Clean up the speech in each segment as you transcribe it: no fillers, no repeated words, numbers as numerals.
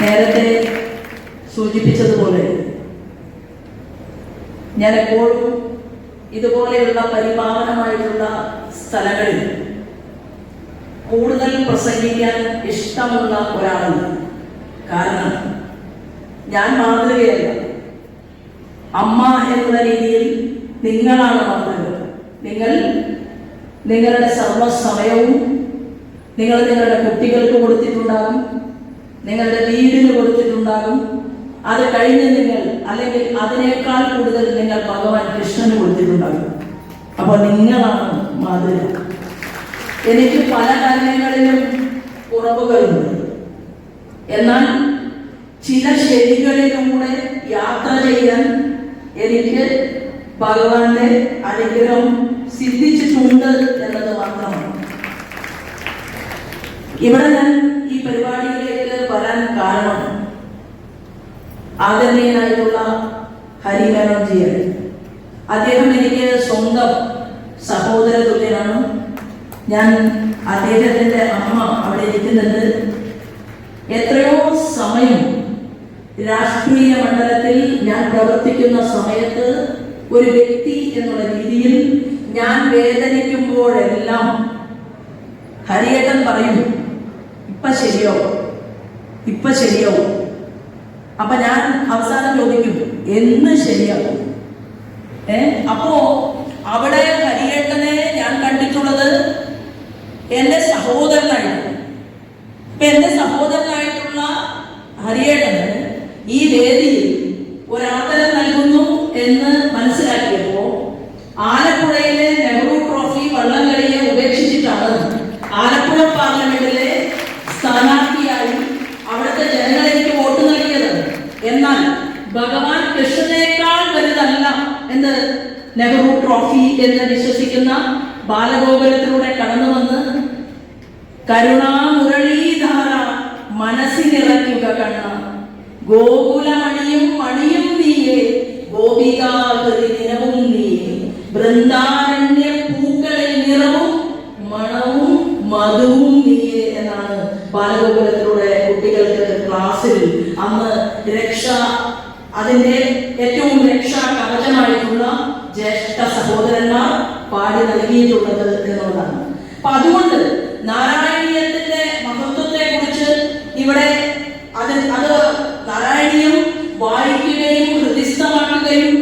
നേരത്തെ സൂചിപ്പിച്ചതുപോലെ ഞാൻ എപ്പോഴും ഇതുപോലെയുള്ള പരിപാവനമായിട്ടുള്ള സ്ഥലങ്ങളിൽ കൂടുതൽ പ്രസംഗിക്കാൻ ഇഷ്ടമുള്ള ഒരാളാണ്. കാരണം ഞാൻ മാതൃകയല്ല. അമ്മ എന്നുള്ള രീതിയിൽ നിങ്ങളാണ് മാതൃക. നിങ്ങളുടെ സർവ്വസമയവും നിങ്ങൾ നിങ്ങളുടെ കുട്ടികൾക്ക് കൊടുത്തിട്ടുണ്ടാകും, നിങ്ങളുടെ വീടിന് കൊടുത്തിട്ടുണ്ടാകും. അത് കഴിഞ്ഞ് നിങ്ങൾ അല്ലെങ്കിൽ അതിനേക്കാൾ കൂടുതൽ നിങ്ങൾ ഭഗവാൻ കൃഷ്ണന് കൊടുത്തിട്ടുണ്ടാകും. അപ്പോൾ നിങ്ങളാണ് മാതൃക. എനിക്ക് പല കാര്യങ്ങളിലും കുറവുകളുണ്ട്. എന്നാൽ ചില ശരികളിലൂടെ യാത്ര ചെയ്യാൻ എനിക്ക് ഭഗവാന്റെ അനുഗ്രഹം സിദ്ധിച്ചിട്ടുണ്ട് എന്നത് മാത്രമാണ്. ഇവിടെ ഞാൻ ഈ പരിപാടിയിലേക്ക് വരാൻ കാരണം ആദരണീയനായിട്ടുള്ള ഹരിമേനോൻജിയാണ്. അദ്ദേഹം എനിക്ക് സ്വന്തം സഹോദര തുല്യനാണ്. ഞാൻ അദ്ദേഹത്തിന്റെ അമ്മ അവിടെ ഇരിക്കുന്നുണ്ട്. എത്രയോ സമയം രാഷ്ട്രീയ മണ്ഡലത്തിൽ ഞാൻ പ്രവർത്തിക്കുന്ന സമയത്ത് ഒരു വ്യക്തി എന്നുള്ള രീതിയിൽ ഞാൻ വേദനിക്കുമ്പോഴെല്ലാം ഹരിയേട്ടൻ പറയും, ഇപ്പൊ ശരിയാവും. അപ്പൊ ഞാൻ അവസാനം ചോദിക്കും, എന്ന് ശരിയാവും? അപ്പോ അവിടെ ഹരിയേട്ടനെ ഞാൻ കണ്ടിട്ടുള്ളത് എന്റെ സഹോദരനായിട്ട്. ഇപ്പൊ എന്റെ സഹോദരനായിട്ടുള്ള ഹരിയേട്ടന് ഈ വേദിയിൽ ഒരാദരം നൽകുന്നു എന്ന് മനസ്സിലാക്കിയപ്പോ ആലപ്പുഴയിലെ നെഹ്റു ട്രോഫി വള്ളംകളിയെ ഉപേക്ഷിച്ചിട്ടാണ് ആലപ്പുഴ പാർലമെന്റിലെ സ്ഥാനാർത്ഥിയായി അവിടുത്തെ ജനങ്ങൾ എനിക്ക് വോട്ട് നൽകിയത്. എന്നാൽ ഭഗവാൻ കൃഷ്ണനേക്കാൾ വലുതല്ല എന്ന് നെഹ്റു ട്രോഫി എന്ന് വിശ്വസിക്കുന്ന ബാലഗോകുലത്തിലൂടെ കടന്നു വന്ന് കരുണാമുരളീധാര മനസ്സിനിറക്കുക കണ്ണ, ഗോകുലമണിയും മണിയും നീയേ, ഗോപികാകൃതി നിറവും നീയേ, വൃന്ദാരണ്യ പൂക്കളിൽ നിറവും മണവും മധുവും നീയേ എന്നാണ് ബാലഗോകുലത്തിലൂടെ കുട്ടികൾക്ക് ക്ലാസ്സിൽ അന്ന് അതിന്റെ ഏറ്റവും രക്ഷാ കവചമായിട്ടുള്ള ജ്യേഷ്ഠ സഹോദരന്മാർ പാടി നൽകിയിട്ടുള്ളത് എന്നുള്ളതാണ്. അപ്പൊ അതുകൊണ്ട് നാരായണീയത്തിന്റെ മഹത്വത്തെ കുറിച്ച് ഇവിടെ അത് നാരായണീയം വായിക്കുകയും ഹൃദിസ്ഥമാക്കുകയും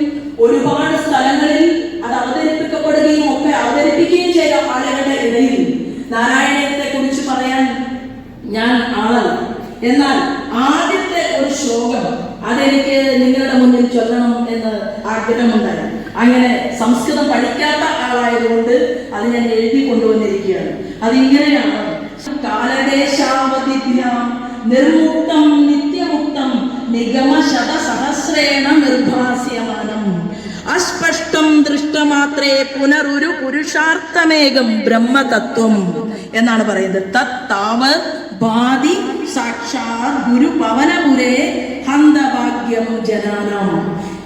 ഒരുപാട് സ്ഥലങ്ങളിൽ അത് അവതരിപ്പിക്കപ്പെടുകയും ഒക്കെ അവതരിപ്പിക്കുകയും ചെയ്ത ആളുകളുടെ ഇടയിൽ നാരായണീയത്തെ കുറിച്ച് പറയാൻ ഞാൻ ആളല്ല. എന്നാൽ ആദ്യത്തെ ഒരു ശ്ലോകം അതെനിക്ക് നിങ്ങളുടെ മുന്നിൽ ചൊല്ലണം എന്ന് ആഗ്രഹമുണ്ടായി. അങ്ങനെ സംസ്കൃതം പഠിക്കാത്ത ആളായതുകൊണ്ട് അത് ഞാൻ എഴുതി കൊണ്ടുവന്നിരിക്കുകയാണ്. അതിങ്ങനെയാണ്: കാലദേശാവധിഭ്യാം നിർമുക്തം നിത്യമുക്തം നിഗമശതസഹസ്രേണ നിർഭാസ്യമാനം അസ്പഷ്ടം ദൃഷ്ടമാത്രേ പുനരുരു പുരുഷാർത്ഥമേകം ബ്രഹ്മതത്വം എന്നാണ് പറയുന്നത്. തത്താവ് ബാധി സാക്ഷാത് ഗുരു പവനപുരേ ഹന്തഭാഗ്യം ജനാനാം.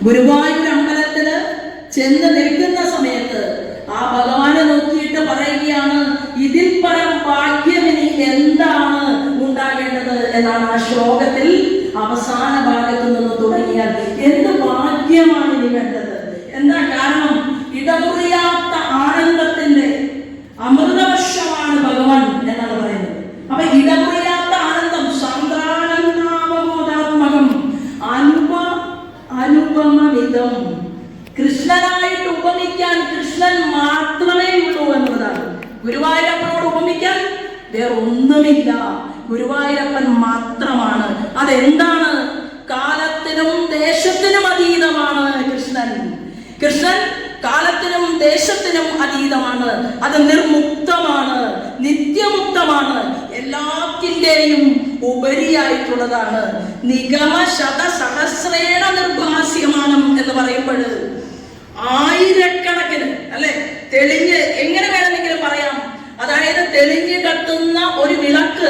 ഗുരുവായൂർ അമ്പലത്തില് ചെന്ന് നിൽക്കുന്ന സമയത്ത് ആ ഭഗവാനെ നോക്കിയിട്ട് പറയുകയാണ്, ഇതിൽ പരം ഭാഗ്യമിനി എന്താണ് ഉണ്ടാകേണ്ടത് എന്നാണ് ആ ശ്ലോകത്തിൽ അവസാന ഭാഗത്ത് നിന്ന് തുടങ്ങിയാൽ എന്ത് ഭാഗ്യമാണ് ഇനി വേണ്ടത്? എന്താ കാരണം? ഇടമുറിയാത്ത ആനന്ദത്തിന്റെ അമൃതവർഷമാണ് ഭഗവാൻ എന്നാണ് പറയുന്നത്. അപ്പൊ ഇടമുറിയാത്ത ആനന്ദം, സാന്ദ്രാനന്ദാവബോധാത്മകം അനുപമമിതം. കൃഷ്ണനായിട്ട് ഉപമിക്കാൻ കൃഷ്ണൻ മാത്രമേ ഉള്ളൂ എന്നതാണ്. ഗുരുവായൂരപ്പനോട് ഉപമിക്കാൻ വേറൊന്നുമില്ല, ഗുരുവായൂരപ്പൻ മാത്രമാണ്. അതെന്താണ്? കാലത്തിനും ദേശത്തിനും അതീതമാണ് കൃഷ്ണൻ. കൃഷ്ണൻ കാലത്തിനും ദേശത്തിനും അതീതമാണ്. അത് നിർമുക്തമാണ്, നിത്യമുക്തമാണ്, എല്ലാത്തിൻ്റെയും ഉപരിയായിട്ടുള്ളതാണ്. നിഗമ ശതസഹസ്രേണ നിർഭാസ്യമാനം എന്ന് പറയുമ്പോൾ ആയിരക്കണക്കിന്, അല്ലെ, തെളിഞ്ഞ് എങ്ങനെ വേണമെങ്കിലും പറയാം. അതായത് തെളിഞ്ഞ് കത്തുന്ന ഒരു വിളക്ക്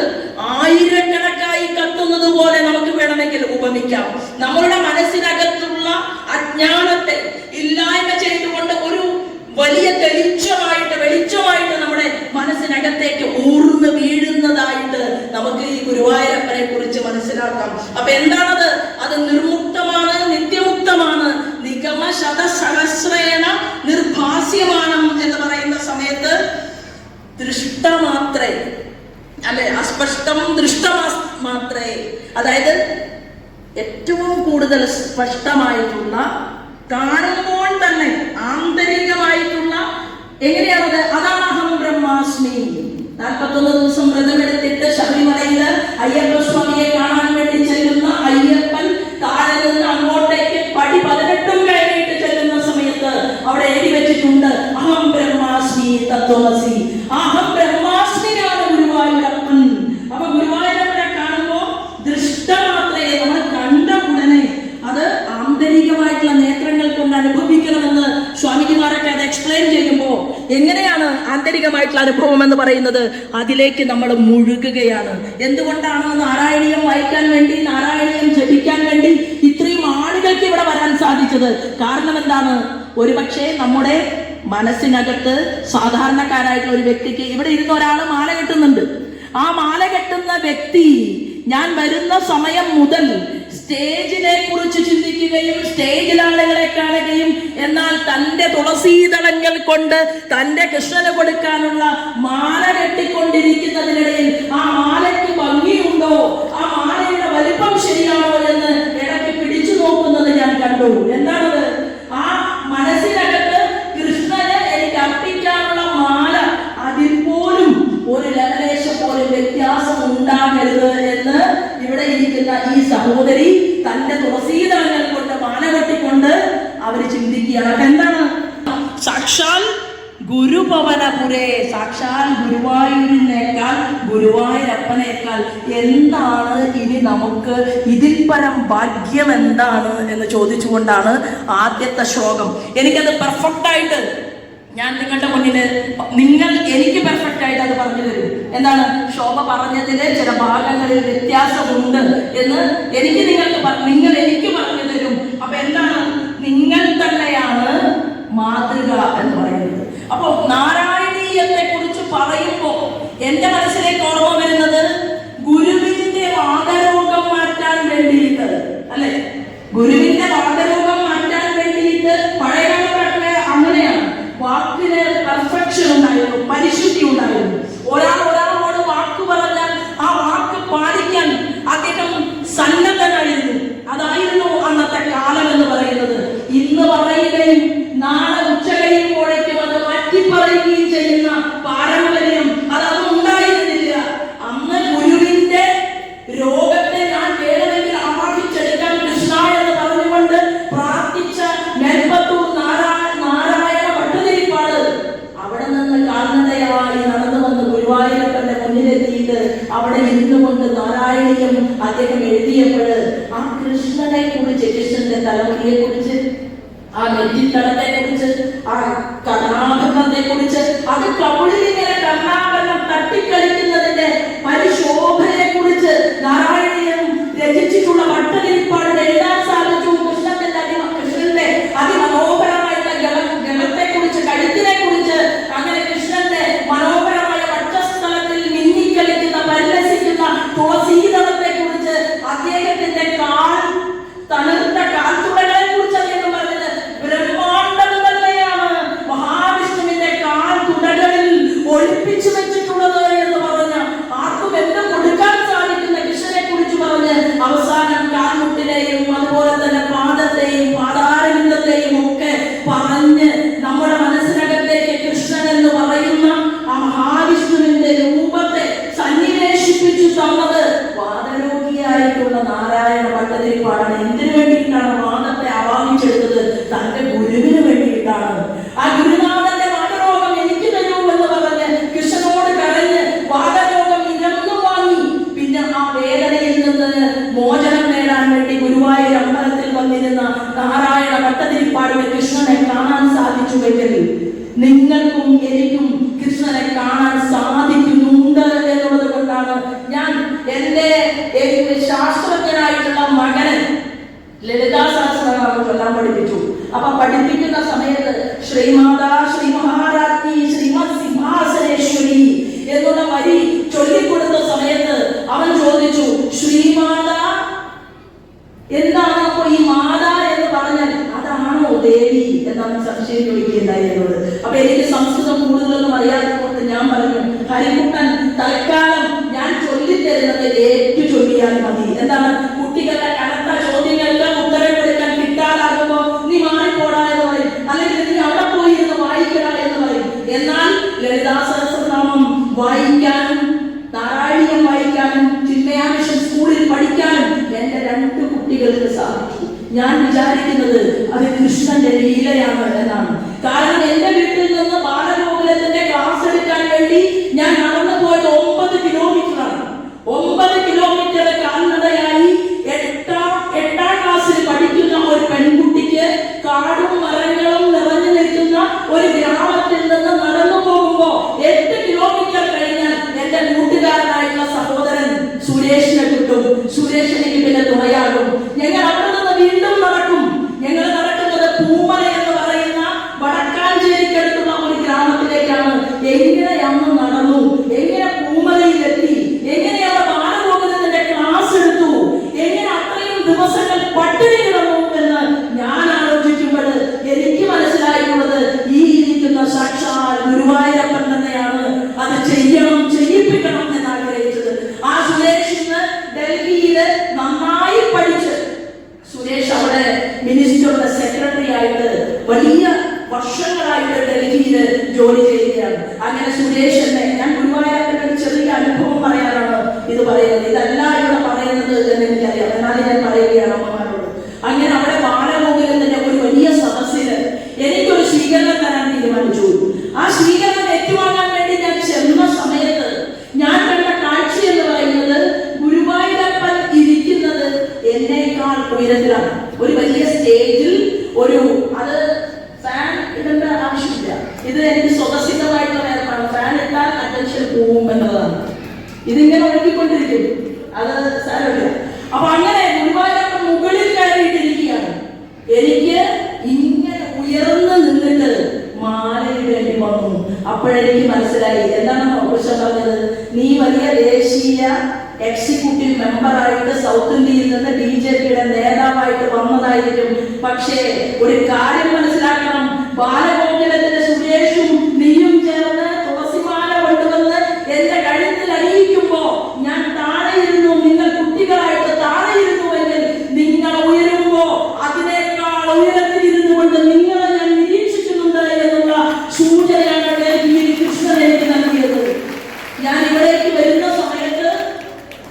ആയിരക്കണക്കായി കത്തുന്നത് പോലെ നമുക്ക് വേണമെങ്കിൽ ഉപമിക്കാം. നമ്മളുടെ മനസ്സിനകത്തുള്ള അജ്ഞാനത്തെ ഇല്ലായ്മ ചെയ്തുകൊണ്ട് ഒരു വലിയ വെളിച്ചമായിട്ട് നമ്മുടെ മനസ്സിനകത്തേക്ക് ഊർന്ന് വീഴുന്നതായിട്ട് നമുക്ക് ഈ ഗുരുവായൂരപ്പനെ കുറിച്ച് മനസ്സിലാക്കാം. മനസ്സിലാക്കാം. അപ്പൊ എന്താണത്? അത് നിർമുക്തമാണ്, നിത്യമുക്തമാണ്. നിഗമ ശതസഹസ്രേണ നിർഭാസ്യമാനം എന്ന് പറയുന്ന സമയത്ത് ദൃഷ്ടമാത്രേ, അല്ലെ, അസ്പഷ്ടം ദൃഷ്ടമാത്രേ, അതായത് ഏറ്റവും കൂടുതൽ സ്പഷ്ടമായിട്ടുള്ള, കാണുമ്പോൾ തന്നെ ആന്തരികമായിട്ടുള്ള, എങ്ങനെയാണത്? അതാണ് അഹം ബ്രഹ്മാസ്മി. 41 ദിവസം വ്രതമെടുത്തിട്ട് ശബരിമലയില് അയ്യപ്പസ്വാമിയെ കാണാൻ വേണ്ടി ചെല്ലുന്ന അയ്യപ്പൻ താഴെ നിന്ന് അങ്ങോട്ടേക്ക് പടി 18 കയറിയിട്ട് ചെല്ലുന്ന സമയത്ത് അവിടെ എഴുതി വെച്ചിട്ടുണ്ട് അഹം ബ്രഹ്മാസ്മി തത്വമസി. അഹം ബ്രഹ്മാസ്മിയാണ് ഗുരുവായൂരപ്പൻ. അപ്പൊ ഗുരുവായൂരപ്പനെ കാണുമ്പോ ദൃഷ്ടമാത്രയെ, നമ്മൾ കണ്ട ഉടനെ അത് ആന്തരികമായിട്ടുള്ള നേത്രങ്ങൾ കൊണ്ട് അനുഭവിക്കണമെന്ന് സ്വാമിജിമാരൊക്കെ അത് എക്സ്പ്ലെയിൻ ചെയ്യുമ്പോൾ എങ്ങനെയാണ് ആന്തരികമായിട്ടുള്ള അനുഭവം എന്ന് പറയുന്നത്? അതിലേക്ക് നമ്മൾ മുഴുകുകയാണ്. എന്തുകൊണ്ടാണ് നാരായണീയം വായിക്കാൻ വേണ്ടി, നാരായണീയം ജപിക്കാൻ വേണ്ടി ഇത്രയും ആളുകൾക്ക് ഇവിടെ വരാൻ സാധിച്ചത്? കാരണം എന്താണ്? ഒരുപക്ഷെ നമ്മുടെ മനസ്സിനകത്ത് സാധാരണക്കാരായിട്ടുള്ള ഒരു വ്യക്തിക്ക് ഇവിടെ ഇരുന്ന ഒരാൾ മാല കെട്ടുന്നുണ്ട്. ആ മാല കെട്ടുന്ന വ്യക്തി ഞാൻ വരുന്ന സമയം മുതൽ സ്റ്റേജിനെ കുറിച്ച് ചിന്തിക്കുകയും സ്റ്റേജിൽ ആളുകളെ കാണുകയും, എന്നാൽ തന്റെ തുളസീതളങ്ങൾ കൊണ്ട് തന്റെ കൃഷ്ണന് കൊടുക്കാനുള്ള മാല കെട്ടിക്കൊണ്ടിരിക്കുന്നതിനിടയിൽ ആ മാലയ്ക്ക് ഭംഗിയുണ്ടോ, ആ മാലയുടെ വലിപ്പം ശരിയാണോ എന്ന് ഇടയ്ക്ക് പിടിച്ചു നോക്കുന്നത് ഞാൻ കണ്ടു. എന്താണത്? ആ മനസ്സിനകത്ത് കൃഷ്ണന് എനിക്ക് അർപ്പിക്കാനുള്ള മാല, അതിൽ പോലും ഒരു ലവലേശം പോലും വ്യത്യാസം ഉണ്ടാകരുത് എന്ന് ഇവിടെ ഇരിക്കുന്ന ഈ സഹോദരി തന്റെ തുളസീതളങ്ങൾ കൊണ്ട് മാല കെട്ടിക്കൊണ്ട് അവർ ചിന്തിക്കുകയാണ്. അപ്പൊ എന്താണ്? സാക്ഷാൽ ഗുരുഭവനപുരേ, സാക്ഷാൽ ഗുരുവായൂരിനേക്കാൾ, ഗുരുവായൂരപ്പനേക്കാൾ എന്താണ് ഇനി നമുക്ക് ഇതിൽ പരം ഭാഗ്യം എന്താണ് എന്ന് ചോദിച്ചുകൊണ്ടാണ് ആദ്യത്തെ ശ്ലോകം. എനിക്കത് പെർഫെക്റ്റ് ആയിട്ട് ഞാൻ നിങ്ങളുടെ മുന്നിൽ, നിങ്ങൾ എനിക്ക് പെർഫെക്റ്റ് ആയിട്ട് അത് പറഞ്ഞു തരും. എന്താണ്? ശോഭ പറഞ്ഞതില് ചില ഭാഗങ്ങളിൽ വ്യത്യാസമുണ്ട് എന്ന് എനിക്ക് നിങ്ങൾ എനിക്ക് പറഞ്ഞു തരും. അപ്പൊ എന്താണ്? നിങ്ങൾ തന്നെയാണ് മാതൃക എന്ന് പറയുന്നത്. അപ്പൊ നാരായണീയത്തെ കുറിച്ച് പറയുമ്പോ എന്റെ മനസ്സിലേക്ക് ഓർമ്മ വരുന്നത് ഗുരുവിന്റെ വാദരോഗം മാറ്റാൻ വേണ്ടിയിട്ട്, അല്ലെ, ഗുരുവിന്റെ വാദരോഗം മാറ്റാൻ വേണ്ടിയിട്ട് പഴയകാലത്തൊക്കെ അങ്ങനെയാണ്. വാക്കിന് പെർഫെക്ഷൻ ഉണ്ടായിരുന്നു, പരിശുദ്ധി ഉണ്ടായിരുന്നു. ഒരാളോട് വാക്ക് പറഞ്ഞാൽ ആ വാക്ക് പാലിക്കാൻ അദ്ദേഹം സന്നദ്ധനായിരുന്നു. അതായിരുന്നു അന്നത്തെ കാലം എന്ന് പറയുന്നത്. ഇന്ന് പറയുകയും നാളെ ഉച്ച കഴിയുമ്പോഴേക്കും അത് മാറ്റി പറയുകയും ചെയ്യുന്ന പാരമ്പര്യം അതൊന്നും ഉണ്ടായിരുന്നില്ല. അന്ന് ഗുരുവിന്റെ രോഗത്തെ ഞാൻ വേണമെങ്കിൽ ആവാഹിച്ചെടുക്കാൻ കൃഷ്ണ എന്ന് പറഞ്ഞുകൊണ്ട് പ്രാർത്ഥിച്ച നെൽപ്പത്തൂർ നാരായണ ഭട്ടതിരിപ്പാട് അവിടെ നിന്ന് കാൽനടയായി നടന്നു വന്ന് ഗുരുവായൂരപ്പന്റെ മുന്നിലെത്തിയിട്ട് അവിടെ ഇരുന്നുകൊണ്ട് നാരായണീയം അദ്ദേഹം എഴുതിയപ്പോൾ ആ കൃഷ്ണനെ കുറിച്ച്, കൃഷ്ണന്റെ തലമുടിയെ കുറിച്ച്, ആ നെറ്റിത്തടത്തെ കുറിച്ച്, ആ കർണാഭരണത്തെ കുറിച്ച്, അത് കവിളിലിങ്ങനെ കർണാഭരണം തട്ടിക്കളിക്കുന്നതിന്റെ പരിശോഭനെ കുറിച്ച് നാരായണീയം രചിച്ചിട്ടുള്ള ഭട്ടതിരിപ്പാടിന് എഴുതാൻ സാധിച്ചു. കൃഷ്ണന്റെ അതിമനോഹരമായിട്ടുള്ള ഗളത്തെ കുറിച്ച്, കഴുത്തിനെ കുറിച്ച്, അങ്ങനെ കൃഷ്ണന്റെ മനോഹരമായ വക്ഷസ്ഥലത്തിൽ മിന്നിക്കളിക്കുന്ന പരിലസിക്കുന്ന തുളസീതളത്തെ കുറിച്ച്, അദ്ദേഹത്തിന്റെ തണുത്ത കാൽത്തുടകളെ കുറിച്ച് അദ്ദേഹം പറഞ്ഞത് ബ്രഹ്മാണ്ഡം തന്നെയാണ് മഹാവിഷ്ണുവിന്റെ കാൽത്തുടകളിൽ ഒളിപ്പിച്ചു വെച്ചിട്ടുള്ളത് എന്ന് പറഞ്ഞ, ആർക്കും എന്തും കൊടുക്കാൻ സാധിക്കുന്ന കൃഷ്ണനെ കുറിച്ച് പറഞ്ഞ് അവസാനം കാൽമുട്ടിനെയും അതുപോലെ തന്നെ പാദത്തെയും പാതാരവിന്ദത്തെയും ഒക്കെ പറഞ്ഞ് നമ്മുടെ മനസ്സിനകത്തേക്ക് കൃഷ്ണൻ എന്ന് പറയുന്ന ആ മഹാവിഷ്ണുവിന്റെ രൂപത്തെ സന്നിവേശിപ്പിച്ചു തന്നത് വാദരോഗിയായിട്ടുള്ള നാരായണ ഭട്ടതിരിപ്പാടാണ്. എന്തിനു വേണ്ടിയിട്ടാണ് വാദത്തെ ആവാഹിച്ചെടുത്തത്? തന്റെ ഗുരുവിന് വേണ്ടിയിട്ടാണ്. ആ ഗുരുനാഥന്റെ വാദരോഗം എനിക്ക് തരൂ എന്ന് പറഞ്ഞ് കൃഷ്ണനോട് കരഞ്ഞ് വാദരോഗം ഇരന്നു വാങ്ങി. പിന്നെ ആ വേദനയിൽ നിന്ന് മോചനം നേടാൻ വേണ്ടി ഗുരുവായൂർ അമ്പലത്തിൽ വന്നിരുന്ന നാരായണ ഭട്ടതിരിപ്പാടിന് കൃഷ്ണനെ കാണാൻ സാധിച്ചുവെങ്കിൽ നിങ്ങൾക്കും എനിക്കും കൃഷ്ണനെ കാണാൻ സാധിക്കുന്നുണ്ട് എന്നുള്ളത് കൊണ്ടാണ് ഞാൻ എന്റെ ശാസ്ത്രജ്ഞനായിട്ടുള്ള മകന് ലളിതാ സഹസ്രനാമം ചൊല്ലാൻ പഠിപ്പിച്ചു. അപ്പൊ പഠിപ്പിക്കുന്ന സമയത്ത് ശ്രീമാതാ ശ്രീ മഹാരാജ്ഞി ശ്രീമത് സിംഹാസനേശ്വരി എന്നുള്ള വരി ചൊല്ലിക്കൊടുത്ത സമയത്ത് അവൻ ചോദിച്ചു, ശ്രീമാതാ വന്നപ്പോ ഈ മാത എന്ന് പറഞ്ഞാൽ അതാണോ ദേവി എന്നാണ് സംശയം ചോദിക്കുകയുണ്ടായി എന്നോട്. അപ്പൊ എനിക്ക് സംസ്കൃതം കൂടുതലൊന്നും അറിയാത്തതുകൊണ്ട് ഞാൻ പറഞ്ഞു, ഹരിക്കുട്ടൻ തൽക്കാലം ഞാൻ ചൊല്ലിത്തരുന്നത് ഏറ്റു ചൊല്ലിയാൽ മതി. എന്താണ്, കുട്ടികളുടെ കനത്ത ചോദ്യങ്ങൾക്ക് ഉത്തരം കൊടുക്കാൻ കിട്ടാതാകുമ്പോ നീ മാറിപ്പോടാ എന്ന് പറയും, അല്ലെങ്കിൽ നീ അവിടെ പോയി ഇരുന്ന് വായിക്കടാ എന്ന് പറയും. എന്നാൽ ലളിതാ സഹസ്രനാമം വായിക്കാനും നാരായണീയം വായിക്കാനും ചിന്മയാ മിഷൻ സ്കൂളിൽ പഠിക്കാനും എന്റെ 2 കുട്ടികൾക്ക് സാധിച്ചു. ഞാൻ വിചാരിക്കുന്നത് അത് കൃഷ്ണന്റെ ലീലയാണ് എന്നാണ്. കാരണം എന്റെ വീട്ടിൽ നിന്ന് ബാലഗോകുലത്തിന്റെ ക്ലാസ് എടുക്കാൻ വേണ്ടി ഞാൻ നടന്നു പോയത് 9 കിലോമീറ്ററാണ്. 9 കിലോമീറ്റർ കാൽനടയായി എട്ടാം ക്ലാസ്സിൽ പഠിക്കുന്ന ഒരു പെൺകുട്ടിക്ക് കാടും മരങ്ങളും നിറഞ്ഞു നിൽക്കുന്ന ഒരു ഗ്രാമത്തിൽ നിന്ന് നടന്നു പോകുമ്പോ 8 കിലോമീറ്റർ കഴിഞ്ഞാൽ എന്റെ കൂട്ടുകാരനായിട്ടുള്ള സഹോദരൻ സുരേഷിനെ കിട്ടും. സുരേഷ് എനിക്ക് പിന്നെ തുണയാകും. ഞങ്ങൾ അവിടെ നിന്ന് വീണ്ടും നടക്കും. ഞങ്ങൾ നടക്കുന്നത് പൂമല എന്ന് പറയുന്ന വടക്കാഞ്ചേരിക്കടുത്തുള്ള ഒരു ഗ്രാമത്തിലേക്കാണ്. എങ്ങനെയാണ് നടന്നു, എങ്ങനെ പൂമലയിലെത്തി, എങ്ങനെയാണ് ബാലഗോകുലത്തിന്റെ ക്ലാസ് എടുത്തു, എങ്ങനെ അത്രയും ദിവസങ്ങൾ പട്ടിണി കിടന്നു എന്ന് ഞാൻ ആലോചിക്കുമ്പോൾ എനിക്ക് മനസ്സിലായിട്ടുള്ളത് ഈ ഇരിക്കുന്ന സാക്ഷാൽ ഗുരുവായൂരപ്പൻ തന്നെയാണ് അത് ചെയ്യണം, ചെയ്യിപ്പിക്കണം എന്ന് ആഗ്രഹിച്ചത്. ആ സുരേഷിന് ഡൽഹിയില് നന്നായി പഠിച്ച് സുരേഷ് അവിടെ മിനിസ്റ്ററുടെ സെക്രട്ടറി ആയിട്ട് വലിയ വർഷങ്ങളായിട്ട് ഡൽഹിയിൽ ജോലി ചെയ്യുകയാണ്. അങ്ങനെ സുരേഷ് എന്നെ, ഞാൻ ഗുരുവായൂരപ്പന്റെ ഒരു ചെറിയ അനുഭവം പറയാനാണ് ഇത് പറയുന്നത്. ഇതല്ല ഇവിടെ പറയുന്നത് എന്ന് എനിക്കറിയാം, എന്നാലും ഞാൻ പറയുകയാണ് അമ്മമാരോട്. അങ്ങനെ അവിടെ ബാലഗോകുലത്തിന്റെ ഒരു വലിയ സദസ്സില് എനിക്കൊരു സ്വീകരണം തരാൻ തീരുമാനിച്ചു. ആ സ്വീകരണം ഏറ്റുവാങ്ങാൻ വേണ്ടി ഞാൻ ചെന്ന സമയത്ത് ഞാൻ കണ്ട കാഴ്ച എന്ന് പറയുന്നത് ഗുരുവായൂരപ്പൻ ഇരിക്കുന്നത് എന്നേക്കാൾ ഉയരത്തിലാണ്. ഒരു വലിയ സ്റ്റേജിൽ അത് ഫാൻ ഇടേണ്ട ആവശ്യമില്ല. ഇത് എനിക്ക് സ്വതസിദ്ധമായിട്ടുള്ള നേരമാണ്. ഫാൻ ഇട്ടാൽ അറ്റൻഷൻ പോവും എന്നതാണ്. ഇതിങ്ങനെ ഒഴുകിക്കൊണ്ടിരിക്കും, അത് സാരമില്ല. അപ്പൊ അങ്ങനെ ഗുരുവായൂരപ്പൻ മുകളിൽ കയറിയിട്ടിരിക്കുകയാണ്. എനിക്ക് ഇങ്ങനെ ഉയർന്നു നിന്നിട്ട് മാലയിടേണ്ടി വന്നു. അപ്പോഴെനിക്ക് മനസ്സിലായി എന്താണെന്നോ കുറിച്ച് പറഞ്ഞത്, നീ വലിയ ദേശീയ എക്സിക്യൂട്ടീവ് മെമ്പറായിട്ട് സൗത്ത് ഇന്ത്യയിൽ നിന്ന് BJPയുടെ നേതാവായിട്ട് വന്നതായിരിക്കും. പക്ഷേ ഒരു കാര്യം മനസ്സിലാക്കണം, ബാലഗോകുലത്തിന്റെ സുരേഷും നീയും ചേർന്ന് തുളസിമാല കൊണ്ടുവന്ന് എന്റെ കഴുത്തിൽ അണിയിക്കുമ്പോ ഞാൻ താഴെ ഇരുന്നു, നിങ്ങൾ കുട്ടികളായിട്ട് താഴെ ഇരുന്നുവെങ്കിൽ നിങ്ങൾ ഉയരുമ്പോ അതിനേക്കാൾ ഉയരത്തിൽ ഇരുന്നു കൊണ്ട് നിങ്ങളെ ഞാൻ നിരീക്ഷിക്കുന്നുണ്ട് എന്നുള്ള സൂചനയാണ് ഡൽഹിയിൽ കൃഷ്ണൻ എനിക്ക് നൽകിയത്. ഞാൻ ഇവിടേക്ക് വരുന്ന സമയത്ത്,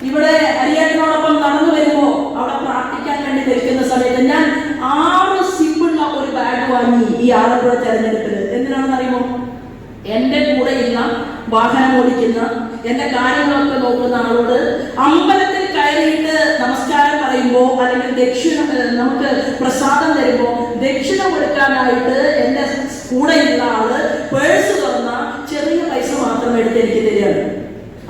ഇവിടെ ഹരിയേട്ടനോടൊപ്പം നടന്നു വരുമ്പോ അവിടെ പ്രാർത്ഥിക്കാൻ വേണ്ടി നിൽക്കുന്ന സമയത്ത് ഞാൻ 6 സിബുള്ള ഒരു ബാഗ് വാങ്ങി ഈ ആലപ്പുഴ തെരഞ്ഞെടുപ്പിൽ. എന്തിനാണെന്ന് അറിയുമോ? എന്റെ കൂടെ ഇല്ല വാഹനം ഓടിക്കുന്ന, എന്റെ കാര്യങ്ങളൊക്കെ നോക്കുന്ന ആളോട് അമ്പലത്തിൽ കയറിയിട്ട് നമസ്കാരം പറയുമ്പോ അല്ലെങ്കിൽ ദക്ഷിണ നമുക്ക് പ്രസാദം തരുമ്പോ ദക്ഷിണ കൊടുക്കാനായിട്ട് എന്റെ കൂടെയുള്ള ആള് പേഴ്സ് തുറന്ന ചെറിയ പൈസ മാത്രം എടുത്ത് എനിക്ക് തരികയാണ്.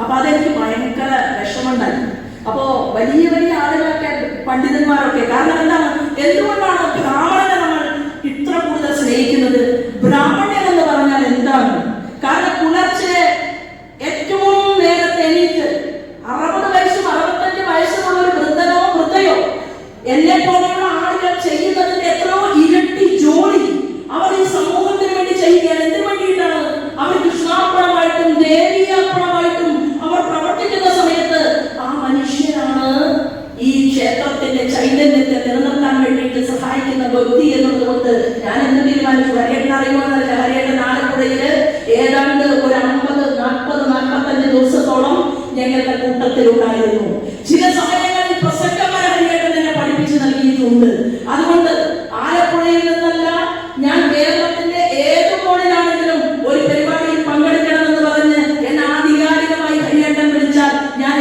അപ്പൊ അതെനിക്ക് ഭയങ്കര വിഷമുണ്ടായി. അപ്പോ വലിയ വലിയ ആളുകളൊക്കെ, പണ്ഡിതന്മാരൊക്കെ, കാരണം എന്താണ്, എന്തുകൊണ്ടാണ് ബ്രാഹ്മണനെ നമ്മൾ ഇത്ര കൂടുതൽ സ്നേഹിക്കുന്നത്? ബ്രാഹ്മണ്യം എന്ന് പറഞ്ഞാൽ എന്താണ്? കാരണം പുലർച്ചെ ഏറ്റവും നേരത്തെ എണീറ്റ് 60 വയസ്സും 65 വയസ്സുമുള്ള ഒരു വൃദ്ധനോ വൃദ്ധയോ എന്നെ പോലെയുള്ള ആളുകൾ ചെയ്യുന്നതിന്റെ എത്രയോ ഇരട്ടി ജോലി അവർ ഈ സമൂഹത്തിന് വേണ്ടി ചെയ്യുകയാണ്. എന്തിനു വേണ്ടിയിട്ടാണ്? അവർ കൃഷ്ണാർപ്പണമായിട്ടും ദേവീയർപ്പണമായിട്ടും അവർ പ്രവർത്തിക്കുന്ന സമയത്ത് ആ മനുഷ്യനാണ് ഈ ക്ഷേത്രത്തിന്റെ ചൈതന്യത്തെ നിലനിർത്താൻ വേണ്ടിയിട്ട് സഹായിക്കുന്ന വ്യക്തി എന്നുള്ളതുകൊണ്ട് ഞാൻ എന്ത് തീരുമാനിച്ചു? ഹരിയേട്ടൻ അറിയുമെന്നല്ല, ഹരിയേട്ടൻ ആലപ്പുഴയില് ഏതാണ്ട് ഒരു 50-45 ദിവസത്തോളം ഞങ്ങളുടെ കൂട്ടത്തിലുണ്ടായിരുന്നു. ചില സമയങ്ങളിൽ പ്രസക്തമായ ഹരിയേട്ടൻ എന്നെ പഠിപ്പിച്ചു നൽകിയിട്ടുണ്ട്. അതുകൊണ്ട് ആലപ്പുഴയിൽ നിന്നല്ല, ഞാൻ കേരളത്തിന്റെ ഏത് കോണിലാണെങ്കിലും ഒരു പരിപാടിയിൽ പങ്കെടുക്കണമെന്ന് പറഞ്ഞ് എന്നെ ആധികാരികമായി ഹരിയേട്ടൻ വിളിച്ചാൽ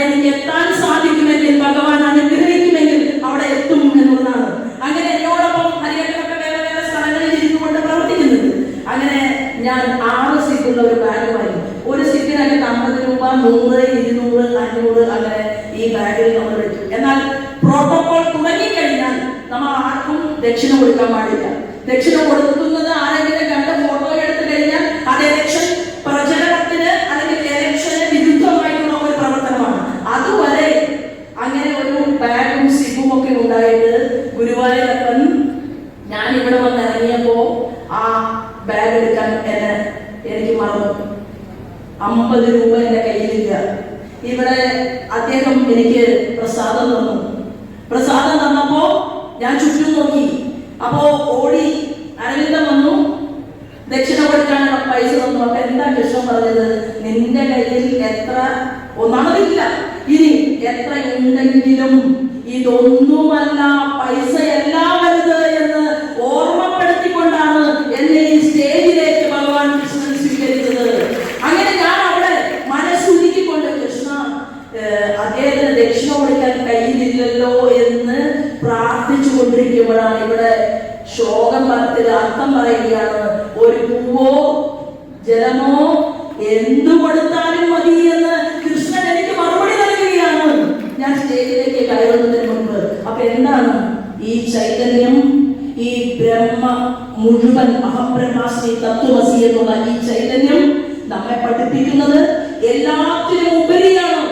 എനിക്ക് എത്താൻ സാധിക്കുമെങ്കിൽ, ഭഗവാൻ അനുഗ്രഹിക്കുമെങ്കിൽ അവിടെ എത്തും എന്നുള്ളതാണ്. അങ്ങനെ എന്നോടൊപ്പം ഹരിയേട്ടനൊക്കെ വേറെ വേറെ സ്ഥലങ്ങളിൽ ഇരുന്നുകൊണ്ട് പ്രവർത്തിക്കുന്നുണ്ട്. അങ്ങനെ ഞാൻ 6 സിബുള്ള ഒരു ബാഗ് വാങ്ങി. ഒരു സിബിനൊക്കെ 50 രൂപ, 100, 200, 500 അങ്ങനെ ഈ ബാഗിൽ നമ്മൾ വെച്ചു. എന്നാൽ പ്രോട്ടോകോൾ തുടങ്ങിക്കഴിഞ്ഞാൽ നമ്മൾ ആർക്കും ദക്ഷിണ കൊടുക്കാൻ പാടില്ല. ദക്ഷിണ കൊടുക്കുന്നത് ആരെങ്കിലും കണ്ട് ഫോട്ടോ എടുത്തു കഴിഞ്ഞാൽ അത് ഇലക്ഷൻ പ്രചരണത്തിന് അല്ലെങ്കിൽ ഇലക്ഷന് വിരുദ്ധമായിട്ടുള്ള ഒരു പ്രവർത്തനമാണ്. അതുവരെ അങ്ങനെ ഒരു ബാഗും സിബും ഒക്കെ ഉണ്ടായിട്ട് ഗുരുവായൂരപ്പൻ ഞാൻ ഇവിടെ വന്ന് ഇറങ്ങിയപ്പോ ആ ബാഗ് എടുക്കാൻ എനിക്ക് മറന്നു. 50 രൂപ എന്റെ കയ്യിലില്ല. ഇവിടെ അദ്ദേഹം എനിക്ക് പ്രസാദം തന്നു. പ്രസാദം തന്നപ്പോ ഞാൻ ചുറ്റും നോക്കി. അപ്പോ ഓടി അരവിന്ദൻ വന്നു, ദക്ഷിണ കൊടുക്കാനുള്ള പൈസ തന്നു. അപ്പൊ എന്താ കൃഷ്ണൻ പറഞ്ഞത്? നിന്റെ കയ്യിൽ എത്ര ഒന്നാമതില്ല, ഇനി എത്ര ഉണ്ടെങ്കിലും ഇതൊന്നുമല്ല, പൈസയല്ല വലുത് എന്ന് ഓർമ്മപ്പെടുത്തിക്കൊണ്ടാണ് എന്നെ ഈ സ്റ്റേജിലേക്ക് ഭഗവാൻ കൃഷ്ണൻ സ്വീകരിച്ചത്. അങ്ങനെ ഞാൻ അവിടെ മനസ്സുരുക്കിക്കൊണ്ട് കൃഷ്ണ അദ്ദേഹത്തിന് ദക്ഷിണ കൊടുക്കാൻ കയ്യിലില്ലല്ലോ എന്ന് പ്രാർത്ഥിച്ചു കൊണ്ടിരിക്കുമ്പോഴാണ് ഇവിടെ ശ്ലോകം പറഞ്ഞത് അർത്ഥം പറയുകയാണ്. ഒരു പൂവോ ജലമോ എന്തു കൊടുത്താലും മതി എന്ന് കൃഷ്ണൻ എനിക്ക് മറുപടി നൽകുകയാണ് ഞാൻ സ്റ്റേജിലേക്ക് കയറുന്നതിന് മുൻപ്. അപ്പൊ എന്താണ് ഈ ചൈതന്യം? ഈ ബ്രഹ്മ മുഴുവൻ അഹം ബ്രഹ്മാസ്മി തത്വമസി എന്നുള്ള ഈ ചൈതന്യം നമ്മെ പഠിപ്പിക്കുന്നത് എല്ലാത്തിനും ഉപരിയാണ്.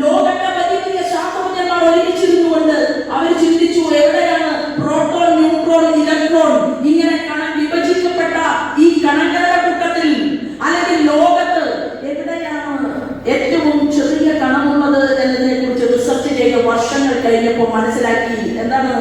ലോകത്തെ വലിയ വലിയ ശാസ്ത്രജ്ഞന്മാർ ഒരുമിച്ചിരുന്നുകൊണ്ട് അവർ ചിന്തിച്ചു, എവിടെയാണ് പ്രോട്ടോൺ, ന്യൂട്രോൺ, ഇലക്ട്രോൺ ഇങ്ങനെ വിഭജിക്കപ്പെട്ട ഈ കണങ്ങളുടെ കൂട്ടത്തിൽ അല്ലെങ്കിൽ ലോകത്ത് എവിടെയാണ് ഏറ്റവും ചെറിയ കണമുള്ളത് എന്നതിനെ കുറിച്ച് റിസർച്ച് ചെയ്ത വർഷങ്ങൾ കഴിഞ്ഞപ്പോൾ മനസ്സിലാക്കി. എന്താണ്?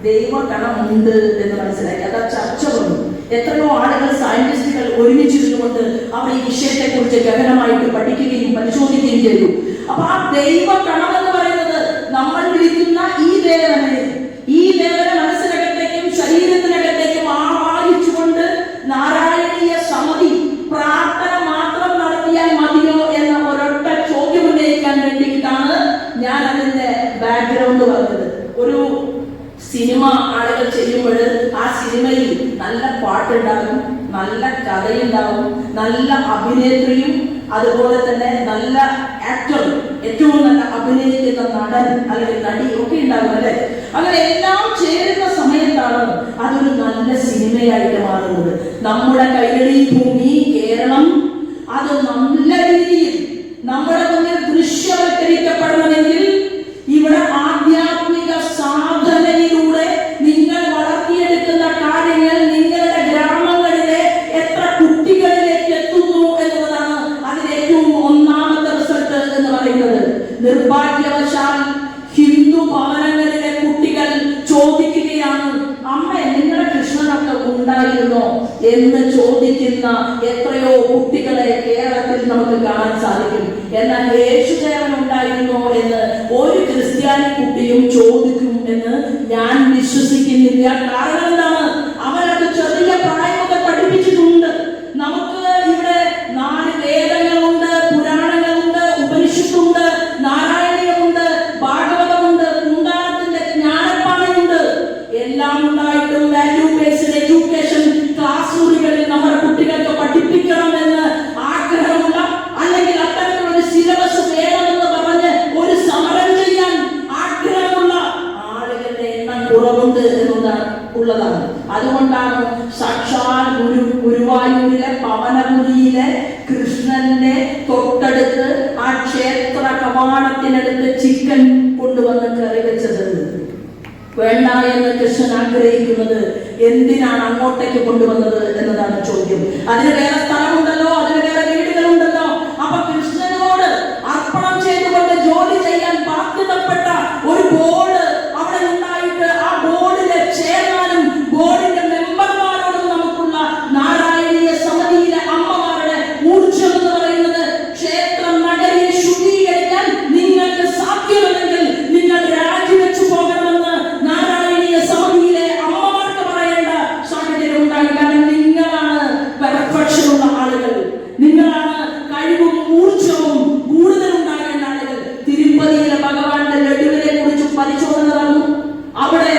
ദൈവ കണമുണ്ട് എന്ന് മനസ്സിലാക്കി. അത് ചർച്ച വന്നു. എത്രയോ ആളുകൾ, സയന്റിസ്റ്റുകൾ ഒരുമിച്ചിരുന്നുകൊണ്ട് അവർ ഈ വിഷയത്തെ കുറിച്ച് ഗഹനമായിട്ട് പഠിക്കുകയും പരിശോധിക്കുകയും ചെയ്തു. അപ്പൊ ആ ദൈവ കണം എന്ന് പറയുന്നത് നമ്മൾ വിളിക്കുന്ന ഈ ദേവനെ മനസ്സിനകത്തേക്കും ശരീരത്തിനകത്തേക്കും ആവാഹിച്ചുകൊണ്ട് നാരായണീയ സമിതി പ്രാർത്ഥന മാത്രം നടത്തിയാൽ മതിയോ എന്ന ഒരൊറ്റ ചോദ്യം ഉന്നയിക്കാൻ വേണ്ടിയിട്ടാണ് ഞാൻ അതിന്റെ ബാക്ക്ഗ്രൗണ്ട് പറഞ്ഞത്. ഒരു സിനിമ ആളുകൾ ചെയ്യുമ്പോൾ ആ സിനിമയിൽ നല്ല പാട്ടുണ്ടാകും, നല്ല കഥയുണ്ടാകും, നല്ല അഭിനേത്രിയും അതുപോലെ തന്നെ നല്ല ആക്ടർ, ഏറ്റവും നല്ല അഭിനയിക്കുന്ന നടൻ അല്ലെങ്കിൽ നടി ഒക്കെ ഉണ്ടാകും അല്ലെ. അങ്ങനെ എല്ലാം ചേരുന്ന സമയത്താണ് അതൊരു നല്ല സിനിമയായിട്ട് മാറുന്നത്. നമ്മുടെ കൈരളി ഭൂമി കേരളം അത് നല്ല രീതിയിൽ നമ്മുടെ മുന്നിൽ ദൃശ്യവൽക്കരിക്കപ്പെടണമെങ്കിൽ ഇവിടെ ആധ്യാത്മിക സാധനയിലൂടെ നിങ്ങൾ വളർത്തിയെടുക്കുന്ന കാര്യങ്ങൾ നിങ്ങളുടെ ഗ്രാമങ്ങളിലെ എത്ര കുട്ടികളിലേക്ക് എത്തുന്നു എന്നുള്ളതാണ് അതിന് ഏറ്റവും ഒന്നാമത്തെ റിസൾട്ട് എന്ന് പറയുന്നത്. നിർഭാഗ്യവശാൽ ഹിന്ദു ഭവനങ്ങളിലെ കുട്ടികൾ ചോദിക്കുകയാണ്, അമ്മ നിങ്ങളുടെ കൃഷ്ണനൊക്കെ ഉണ്ടായിരുന്നോ എന്ന് ചോദിക്കുന്ന എത്രയോ കുട്ടികളെ കേരളത്തിൽ നമുക്ക് കാണാൻ സാധിക്കും. എന്നാൽ യേശുദേവൻ ഉണ്ടായിരുന്നോ എന്ന് ഒരു ക്രിസ്ത്യാനി കുട്ടിയും ചോദിക്കും എന്ന് ഞാൻ വിശ്വസിക്കുന്നില്ല. കാരണം എന്താണ്? അവരത് ചെറിയ പ്രായം മുതൽ പഠിപ്പിച്ചിട്ടുണ്ട്. നമുക്ക് ഇവിടെ 4 വേദങ്ങളുണ്ട്, പുരാണങ്ങളുണ്ട്, ഉപനിഷത്തുണ്ട്, നാരായണീയമുണ്ട്, ഭാഗവതമുണ്ട്, കുന്താളത്തിന്റെ ജ്ഞാനപ്പാടമുണ്ട്. എല്ലാം ഉണ്ടായിട്ടും വാല്യൂ ബേസ്ഡ് എഡ്യൂക്കേഷൻ ക്ലാസ് മുറികളിൽ നമ്മുടെ കുട്ടികൾക്ക് പഠിപ്പിക്കണമെന്ന് ആഗ്രഹമുള്ള, അല്ലെങ്കിൽ അത്തരത്തിലൊരു സിലബസ് വേണമെന്ന് പറഞ്ഞ് ഒരു സമരം ചെയ്യാൻ ആഗ്രഹമുള്ള ആളുകളുടെ എണ്ണം കുറവുണ്ട് എന്നുള്ളതാണ്. അതുകൊണ്ടാണ് സാക്ഷാൽ ഗുരുവായൂരിലെ പവനപുരിയിലെ കൃഷ്ണന്റെ തൊട്ടടുത്ത് ആ ക്ഷേത്ര കവാടത്തിനടുത്ത് ചിക്കൻ കൊണ്ടുവന്ന് കറി വെച്ചത്. വേണ്ട എന്ന് കൃഷ്ണൻ ആഗ്രഹിക്കുന്നത് എന്തിനാണ് അങ്ങോട്ടേക്ക് കൊണ്ടുവന്നത് എന്നതാണ് ചോദ്യം. അതിന് വേറെ സ്ഥലമുണ്ടല്ലോ, അതിന് വേറെ വീടുകളുണ്ടല്ലോ. അപ്പൊ കൃഷ്ണനോട് അർപ്പണം ചെയ്തുകൊണ്ട് ജോലി ചെയ്യാൻ ബാധ്യതപ്പെട്ട ഒരു ബോർഡ് അവിടെ ഉണ്ടായിട്ട് ആ ബോർഡിലെ ചെയർമാനും ബോർഡിന്റെ മെമ്പർമാരോടും നമുക്കുള്ള നാരായണീയ സമിതിയിലെ അമ്മമാരുടെ ഊർജ്ജം എന്ന് പറയുന്നത്, ക്ഷേത്രം നഗരിയെ ശുദ്ധീകരിക്കാൻ നിങ്ങൾക്ക് സാധ്യമല്ലെങ്കിൽ നിങ്ങൾ രാജിവെച്ചു പോകണമെന്ന് നാരായണീയ സമിതിയിലെ അമ്മമാർക്ക് പറയേണ്ട സാഹചര്യം ഉണ്ടായി. കാരണം നിങ്ങളാണ് പെർഫെക്ഷനുള്ള ആളുകൾ, നിങ്ങളാണ് കഴിവും ഊർജ്ജവും കൂടുതൽ ഉണ്ടാകേണ്ട ആളുകൾ. തിരുപ്പതിയിലെ ഭഗവാന്റെ ലഡുവിനെ കുറിച്ച് പരിശോധന നടന്നു. അവിടെ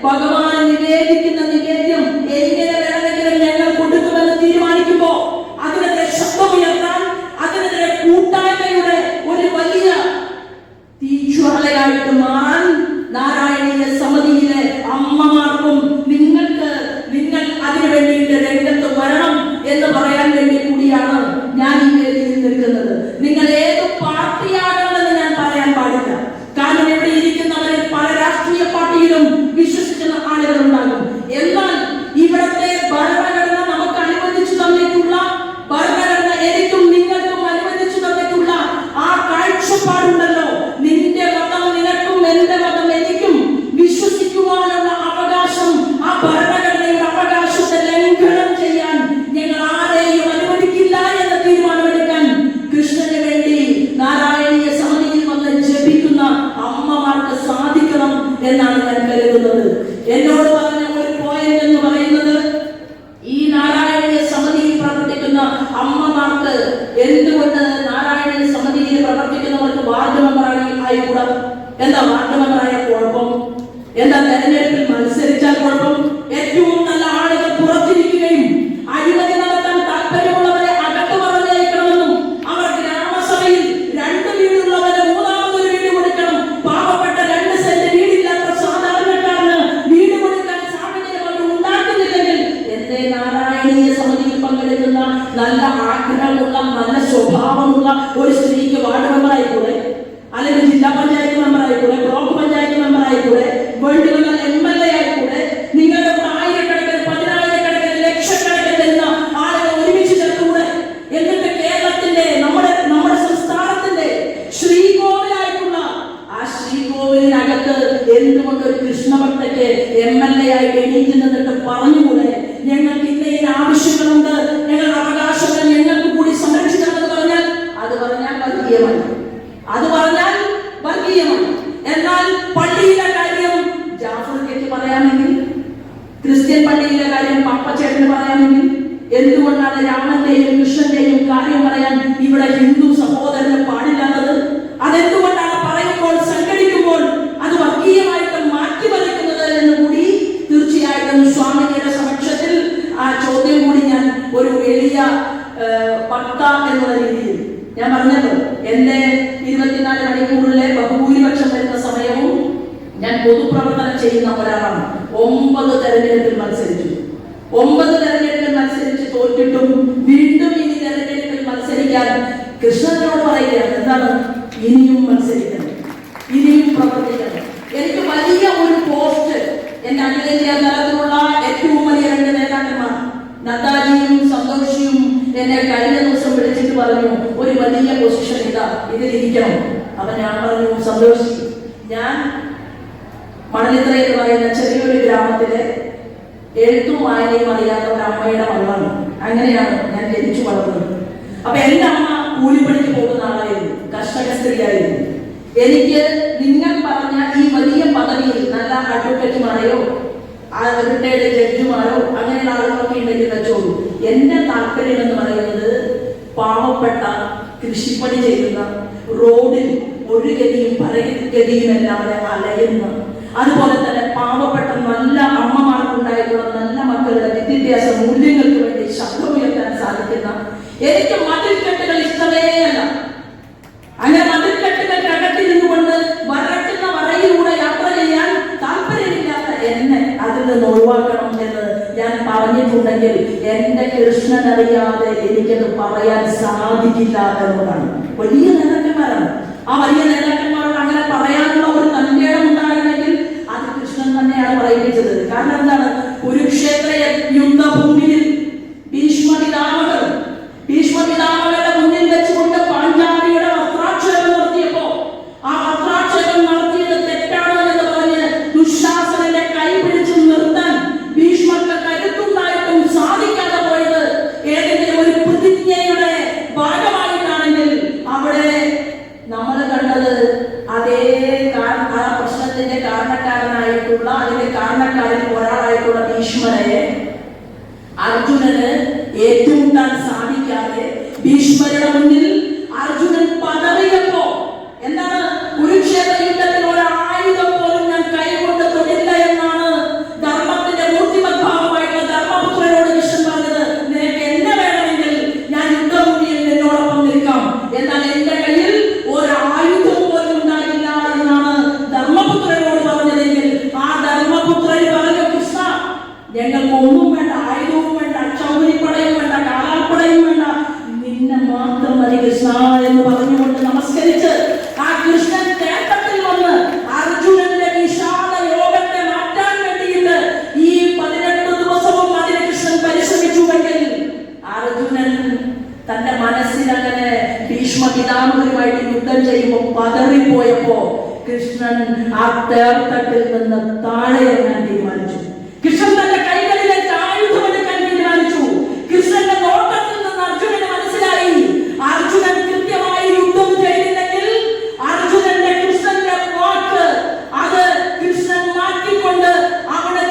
ഭഗവാൻ നിവേദിക്കുന്ന നിവേദ്യം എങ്ങനെ വേണമെങ്കിലും ഞങ്ങൾ കൊടുക്കുമെന്ന് തീരുമാനിക്കുമ്പോ അതിനെതിരെ ശബ്ദമുയർത്താൻ, അതിനെതിരെ കൂട്ടായ്മയുടെ ഒരു വലിയ തീജ്വാലയായിട്ട് മാറാൻ നാരായണീയ സമിതിയിലെ അമ്മമാർക്കും നിങ്ങൾ അതിനു വേണ്ടിയിട്ട് രംഗത്ത് വരണം എന്ന് പറയാൻ വേണ്ടി കൂടിയാണ് ഞാൻ ഈ വേദിയിൽ നിൽക്കുന്നത്. നിങ്ങൾ ഏത് പാർട്ടിയാണെന്ന് ഞാൻ പറയാൻ പാടില്ല. കാരണം ഇവിടെ ഇരിക്കുന്നവരിൽ പല രാഷ്ട്രീയ എന്നോട് പറഞ്ഞ ഒരു പോയിന്റ് എന്ന് പറയുന്നത്, ഈ നാരായണീയ സമിതിയിൽ പ്രവർത്തിക്കുന്ന അമ്മമാർക്ക് എന്തുകൊണ്ട് നാരായണീയ സമിതിയിൽ പ്രവർത്തിക്കുന്നവർക്ക് വാർഡ് മെമ്പറായിക്കൂടാ? എന്താ വാർഡ് മെമ്പറായ കുഴപ്പം? എന്താ തെരഞ്ഞെടുപ്പിൽ മത്സരിച്ചാൽ കുഴപ്പം? ഏറ്റവും നല്ല ആളുകൾ പുറത്തിരിക്കുകയും അഴിമതി നടത്താൻ താല്പര്യമുള്ളവരെ അകത്ത് പറഞ്ഞയക്കണമെന്നും അവർ ഗ്രാമസഭയിൽ 2 വീടുള്ളവരെ 3ാമതൊരു വീട് കൊടുക്കണം, പാവപ്പെട്ട 2 സെന്റ് വീടില്ലാത്ത സാധാരണക്കാരന് വീട് കൊടുക്കാൻ സാഹചര്യം അവർ ഉണ്ടാക്കുന്നില്ലെങ്കിൽ എന്തേ നാരായണീയ സമിതിയിൽ പങ്കെടുക്കുന്ന നല്ല ആഗ്രഹമുള്ള നല്ല സ്വഭാവമുള്ള ഒരു സ്ത്രീക്ക് വാർഡ് മെമ്പറായിക്കൂടെ? അല്ലെങ്കിൽ ജില്ലാ പഞ്ചായത്ത് മെമ്പറായിക്കൂടെ? ബ്ലോക്ക് പഞ്ചായത്ത് മെമ്പറായിക്കൂടെ? വേണ്ടി വന്നാൽ MLA ആയിക്കൂടെ? നിങ്ങളുടെ ആയിരക്കണക്കിന് 10,000-കണക്കിന് ലക്ഷക്കണക്കിന് തരുന്ന ആളുകൾ ഒരുമിച്ച് ചേർത്തുകൂടെ? എന്നിട്ട് കേരളത്തിന്റെ നമ്മുടെ സംസ്ഥാനത്തിന്റെ ശ്രീകോവിലായിട്ടുള്ള ആ ശ്രീകോവിലിനകത്ത് എന്തുകൊണ്ട് ഒരു കൃഷ്ണഭക്തയ്ക്ക് MLA ആയിട്ട് എണീറ്റ് നിന്നിട്ട് പറഞ്ഞുകൂടെ, ഞങ്ങൾക്ക് ഇന്ന ആവശ്യങ്ങളുണ്ട്, ഞങ്ങളുടെ അവകാശങ്ങൾ ഞങ്ങൾക്ക് കൂടി സംരക്ഷിക്കണമെന്ന് പറഞ്ഞാൽ അത് പറഞ്ഞാൽ വർഗീയമാണ്. അത് പറഞ്ഞാൽ വർഗീയമാണ്. എന്നാൽ പള്ളിയിലെ കാര്യം ജാഫർക്ക് പറയാമെങ്കിൽ, ക്രിസ്ത്യൻ പള്ളിയിലെ കാര്യം പപ്പച്ചേട്ടന് പറയാമെങ്കിൽ, എന്തുകൊണ്ടാണ് രാമന്റെയും കൃഷ്ണന്റെയും കാര്യം പറയാൻ ഇവിടെ ഹിന്ദു സഹോദരന് പാടില്ലാത്തത്? അതെന്തുകൊണ്ടാണ് പറയുമ്പോൾ സംഘടിക്കുമ്പോൾ അത് വർഗീയമായിട്ട് മാറ്റിമറിക്കുന്നത് എന്ന് കൂടി തീർച്ചയായിട്ടും സ്വാമിജിയുടെ സമക്ഷത്തിൽ ആ ചോദ്യം കൂടി ഞാൻ ഒരു എളിയ ഭക്ത എന്നുള്ള രീതിയിൽ ഞാൻ പറഞ്ഞല്ലോ. എന്റെ 24 മണിക്കൂറിലെ ബഹുഭൂരിപക്ഷം വരുന്ന സമയവും ഞാൻ പൊതുപ്രവർത്തനം ചെയ്യുന്ന ഒരാളാണ്. 9 തെരഞ്ഞെടുപ്പിൽ മത്സരിച്ചു. 9 തെരഞ്ഞെടുപ്പിൽ മത്സരിച്ച് തോറ്റിട്ടും വീണ്ടും ഇനി തെരഞ്ഞെടുപ്പിൽ മത്സരിക്കാൻ കൃഷ്ണനോട് പറയുകയാണ്, എന്താണ്, ഇനിയും മത്സരിക്കണം, ഇനിയും പ്രവർത്തിക്കണം. എനിക്ക് വലിയ ഒരു പോസ്റ്റ് എന്റെ അഖിലേന്ത്യാ തലത്തിലുള്ള ഏറ്റവും വലിയ 2 നേതാക്കന്മാർ നദ്ദാജിയും സന്തോഷിയും എന്നെ കഴിഞ്ഞ ദിവസം വിളിച്ചിട്ട് പറഞ്ഞു, ഒരു വലിയ പൊസിഷൻ ഇതാ, ഇതിലിരിക്കണം. അപ്പൊ ഞാൻ പറഞ്ഞു, സന്തോഷി, ഞാൻ മണലിത്ര എന്ന് പറയുന്ന ചെറിയൊരു ഗ്രാമത്തിലെ എഴുത്തും വായനയും അറിയാത്ത ഒരു അമ്മയുടെ മകളാണ്. അങ്ങനെയാണ് ഞാൻ ജനിച്ചു വളർന്നത്. അപ്പൊ എന്റെ അമ്മ കൂലിപ്പണിക്ക് പോകുന്ന ആളായിരുന്നു, കർഷക സ്ത്രീയായിരുന്നു. എനിക്ക് നിങ്ങൾ പറഞ്ഞ ഈ വലിയ പദവിയിൽ നല്ല അഡ്വക്കേറ്റുമാരെയോ റിട്ടയർഡ് ജഡ്ജിമാരോ അങ്ങനെയുള്ള ആളുകളൊക്കെ ഉണ്ടെങ്കിൽ വെച്ചോളൂ. എന്റെ താല്പര്യം എന്ന് പറയുന്നത് പാവപ്പെട്ട കൃഷിപ്പണി ചെയ്യുന്ന, റോഡിൽ ഒരു ഗതിയും പരഗതിയും എല്ലാവരെ അലയുന്ന, അതുപോലെ തന്നെ പാവപ്പെട്ട നല്ല അമ്മമാർക്കുണ്ടായിട്ടുള്ള നല്ല മക്കളുടെ വിദ്യാഭ്യാസ മൂല്യങ്ങൾക്ക് വേണ്ടി ശബ്ദമുയർത്താൻ സാധിക്കുന്ന, എനിക്ക് മതിൽക്കെട്ടുകൾ ഇഷ്ടമേ അല്ല. അങ്ങനെ മതിൽക്കെട്ടുകൾക്കകത്തിരുന്നുകൊണ്ട് വരട്ടുന്ന വരയിലൂടെ യാത്ര ചെയ്യാൻ താല്പര്യമില്ലാത്ത എന്നെ അതിൽ നിന്ന് ഒഴിവാക്കണം എന്ന് ഞാൻ പറഞ്ഞിട്ടുണ്ടെങ്കിൽ എന്റെ കൃഷ്ണനറിയാതെ എനിക്കത് പറയാൻ സാധിക്കില്ല എന്നതാണ്. വലിയ നേതാക്കന്മാരാണ്. ആ വലിയ നേതാക്കന്മാരോട് അങ്ങനെ പറയാനുള്ള ഒരു തന്റേടം ഉണ്ടാകണമെങ്കിൽ അത് കൃഷ്ണൻ തന്നെയാണ് പറയിപ്പിച്ചത്. കാരണം എന്താണ്, കുരുക്ഷേത്ര യുദ്ധഭൂമിയിൽ ഭീഷ്മപിതാമകരുടെ മുന്നിൽ വെച്ചുകൊണ്ട് പാഞ്ചാലിയുടെ വസ്ത്രാക്ഷേപം നടത്തിയപ്പോ ആ വസ്ത്രാക്ഷേപം നടത്തിയത് തെറ്റാണ് എന്ന് പറഞ്ഞ് ദുശാസനന്റെ കൈ പിടിച്ച് നിർത്താൻ ഭീഷ്മർക്ക് കരുത്തുണ്ടായിട്ടും സാധിക്കാതെ പോയത് ഏതെങ്കിലും ഒരു പ്രതിജ്ഞയുടെ ഭാഗമായിട്ടാണെങ്കിൽ അവിടെ നമ്മൾ കണ്ടത് അതേ ആ പ്രശ്നത്തിന്റെ കാരണക്കാരനായിട്ടുള്ള, അതിന്റെ കാരണക്കാരിൽ ഒരാളായിട്ടുള്ള ഭീഷ്മരെ അർജുനന് ഏറ്റുമുട്ടാൻ സാധിക്കാതെ ഭീഷ്മരുടെ മുന്നിൽ അർജുനൻ പതറിയപ്പോ എന്താണ്, കുരുക്ഷേത്ര യുദ്ധത്തിൽ ഒരു ആയുധം പോലും ഞാൻ കൈകൊണ്ട് തൊടില്ല എന്നാണ് ധർമ്മത്തിന്റെ മൂർത്തിമദ്ഭാവമായിട്ടുള്ള ധർമ്മപുത്രനോട് കൃഷ്ണൻ പറഞ്ഞത്. നിനക്ക് എന്നെ വേണമെങ്കിൽ ഞാൻ യുദ്ധഭൂമിയിൽ എന്നോടൊപ്പം നിൽക്കാം, എന്നാൽ എന്റെ കയ്യിൽ ഒരു ആയുധം പോലും ഉണ്ടാകില്ല എന്നാണ് ധർമ്മപുത്രനോട് പറഞ്ഞതെങ്കിൽ ആ ധർമ്മപുത്രൻ പറഞ്ഞു, കൃഷ്ണ, ഞങ്ങൾക്ക് ഒന്നും വേണ്ട, ആയുധവും വേണ്ട, ചൗരിപ്പടയും വേണ്ട, കാലാൾപ്പടയും വേണ്ട, നിന്നെ മാത്രം മതി കൃഷ്ണ എന്ന് പറഞ്ഞുകൊണ്ട് നമസ്കരിച്ച് ആ കൃഷ്ണൻ കേട്ടത്തിൽ വന്ന് അർജുനന്റെ വിഷാദ യോഗത്തെ മാറ്റാൻ വേണ്ടിയിട്ട് ഈ 18 ദിവസവും അതിന് കൃഷ്ണൻ പരിശ്രമിച്ചുവെങ്കിൽ അർജുനൻ തന്റെ മനസ്സിലങ്ങനെ ഭീഷ്മപിതാമകരുമായിട്ട് യുദ്ധം ചെയ്യുമ്പോൾ പതറിപ്പോയപ്പോ കൃഷ്ണൻ ആ തേർത്തട്ടിൽ നിന്ന് താഴെ ഇറങ്ങാൻ തീരുമാനിച്ചു. കൃഷ്ണൻ തന്റെ കൈകളിലെ ആയുധം എടുക്കാൻ തീരുമാനിച്ചു. കൃഷ്ണന്റെ നോട്ടത്തിൽ നിന്ന് അർജുനന് മനസ്സിലായി, അർജുനൻ കൃത്യമായി യുദ്ധം ചെയ്തില്ലെങ്കിൽ അർജുനന്റെ കൃഷ്ണന്റെ വാക്ക് അത് കൃഷ്ണൻ മാറ്റിക്കൊണ്ട് അവിടെ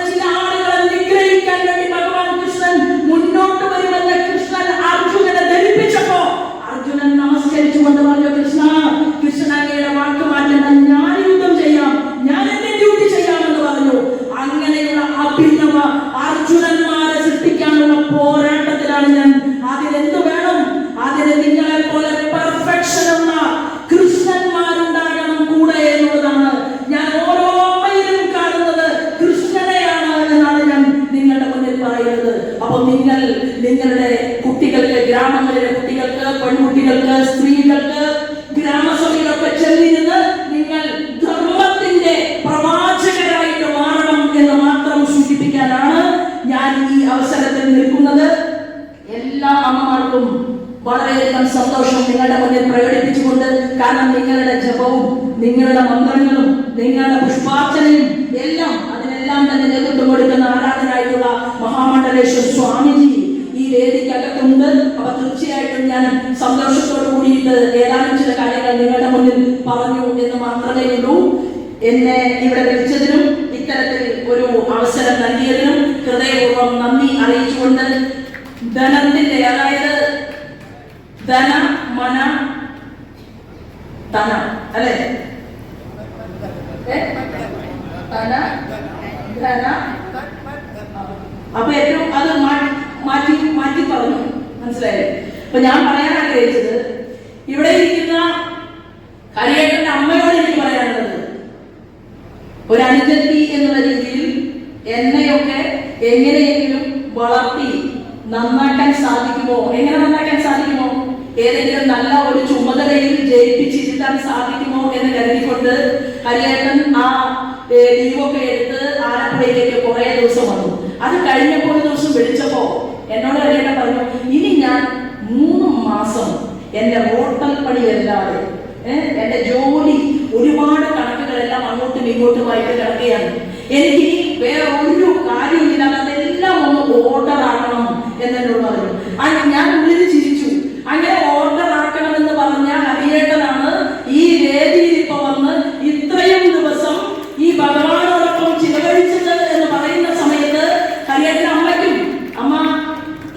കാരണം നിങ്ങളുടെ ജപവും നിങ്ങളുടെ മന്ത്രങ്ങളും നിങ്ങളുടെ പുഷ്പാർച്ചനയും എല്ലാം അതിനെല്ലാം തന്നെ നേതൃത്വം കൊടുക്കുന്ന ആരാധനായിട്ടുള്ള മഹാമണ്ഡലേശ്വര സ്വാമിജി ഈ വേദിക്കകത്തുണ്ട്. അപ്പൊ തീർച്ചയായിട്ടും ഞാൻ സന്തോഷത്തോടു കൂടിയിട്ട് ഏതാനും ചില കാര്യങ്ങൾ നിങ്ങളുടെ മുന്നിൽ പറഞ്ഞു എന്ന് മാത്രമേ ഉള്ളൂ. എന്നെ ഇവിടെ വിളിച്ചതിനും ഇത്തരത്തിൽ ഒരു അവസരം നൽകിയതിനും ഹൃദയപൂർവ്വം നന്ദി അറിയിച്ചുകൊണ്ട് ധനത്തിന്റെ, അതായത് ധന മന തന അല്ലെ, തന ധന, അപ്പൊ ഏറ്റവും അത് മാറ്റി മാറ്റി പറഞ്ഞു, മനസ്സിലായില്ലേ? അപ്പൊ ഞാൻ പറയാൻ ആഗ്രഹിച്ചത്, ഇവിടെ ഇരിക്കുന്ന ഹരിയേട്ടന്റെ അമ്മയോട് എനിക്ക് പറയാനുള്ളത്, ഒരു അനുജത്തി എന്നുള്ള രീതിയിൽ എന്നെയൊക്കെ എങ്ങനെയെങ്കിലും വളർത്തി നന്നാക്കാൻ സാധിക്കുമോ? എങ്ങനെ നന്നാക്കാൻ സാധിക്കുമോ? ഏതെങ്കിലും നല്ല ഒരു ചുമതലയിൽ ജയിപ്പിച്ചിരുത്താൻ സാധിക്കുമോ എന്ന് കരുതിക്കൊണ്ട് ഹരിയേട്ടൻ ആ ലീവൊക്കെ എടുത്ത് ആലപ്പുഴയിലേക്ക് കുറെ ദിവസം വന്നു. അത് കഴിഞ്ഞപ്പോൾ ഒരു ദിവസം വിളിച്ചപ്പോ എന്നോട് ഹരിയേട്ടൻ പറഞ്ഞു, ഇനി ഞാൻ 3 മാസം എന്റെ ഹോട്ടൽ പണിയല്ലാതെ എന്റെ ജോലി ഒരുപാട് കണക്കുകളെല്ലാം അങ്ങോട്ടും ഇങ്ങോട്ടുമായിട്ട് കിടക്കുകയാണ്, എനിക്ക് വേറെ ഒരു കാര്യമില്ല, അതെല്ലാം ഒന്ന് ഓർഡർ ആക്കണം എന്നോട് പറഞ്ഞു. ഞാൻ ഉള്ളിൽ ചിരിച്ചു. അങ്ങനെ ഓർഡർ ആക്കണമെന്ന് പറഞ്ഞ ഹരിയേട്ടനാണ് ഈ വേദിയിൽ ഇപ്പൊ വന്ന് ഇത്രയും ദിവസം ഈ ഭഗവാനോടൊപ്പം ചിലവഴിച്ചത് എന്ന് പറയുന്ന സമയത്ത് ഹരിയേട്ടൻ അമ്മയ്ക്കും, അമ്മ